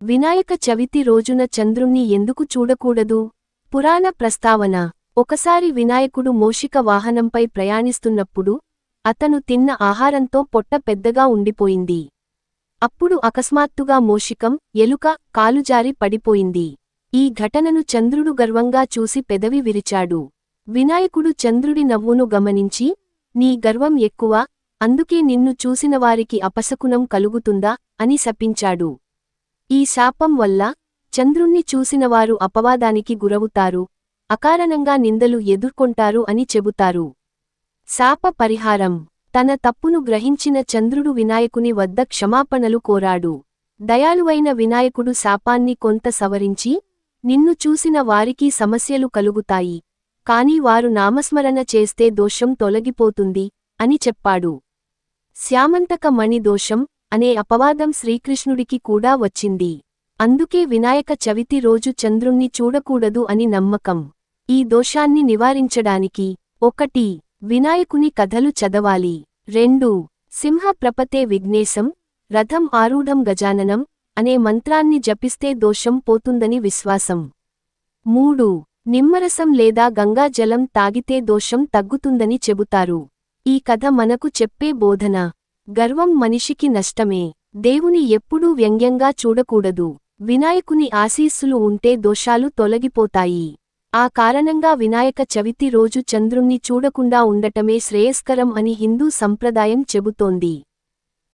వినాయక చవితి రోజున చంద్రుణ్ణి ఎందుకు చూడకూడదు? పురాణ ప్రస్తావన. ఒకసారి వినాయకుడు మూషిక వాహనంపై ప్రయాణిస్తున్నప్పుడు అతను తిన్న ఆహారంతో పొట్ట పెద్దగా ఉండిపోయింది. అప్పుడు అకస్మాత్తుగా మూషికం, ఎలుక, కాలుజారి పడిపోయింది. ఈ ఘటనను చంద్రుడు గర్వంగా చూసి పెదవి విరిచాడు. వినాయకుడు చంద్రుడి నవ్వును గమనించి, నీ గర్వం ఎక్కువ, అందుకే నిన్ను చూసినవారికి అపశకునం కలుగుతుందా అని శపించాడు. ఈ శాపం వల్ల చంద్రుణ్ణి చూసినవారు అపవాదానికి గురవుతారు, అకారణంగా నిందలు ఎదుర్కొంటారు అని చెబుతారు. శాప పరిహారం. తన తప్పును గ్రహించిన చంద్రుడు వినాయకుని వద్ద క్షమాపణలు కోరాడు. దయాళువైన వినాయకుడు శాపాన్ని కొంత సవరించి, నిన్ను చూసిన వారికి సమస్యలు కలుగుతాయి, కాని వారు నామస్మరణ చేస్తే దోషం తొలగిపోతుంది అని చెప్పాడు. శ్యామంతక మణి దోషం అనే అపవాదం శ్రీకృష్ణుడికి కూడా వచ్చింది. అందుకే వినాయక చవితి రోజు చంద్రుణ్ణి చూడకూడదు అని నమ్మకం. ఈ దోషాన్ని నివారించడానికి 1. వినాయకుని కథలు చదవాలి. 2. సింహ ప్రపతే విఘ్నేశం, రథం ఆరూఢం గజాననం అనే మంత్రాన్ని జపిస్తే దోషం పోతుందని విశ్వాసం. 3. నిమ్మరసం లేదా గంగా జలం తాగితే దోషం తగ్గుతుందని చెబుతారు. ఈ కథ మనకు చెప్పే బోధన. గర్వం మనిషికి నష్టమే. దేవుని ఎప్పుడూ వ్యంగ్యంగా చూడకూడదు. వినాయకుని ఆశీస్సులు ఉంటే దోషాలు తొలగిపోతాయి. ఆ కారణంగా వినాయక చవితి రోజు చంద్రుణ్ణి చూడకుండా ఉండటమే శ్రేయస్కరం అని హిందూ సంప్రదాయం చెబుతోంది.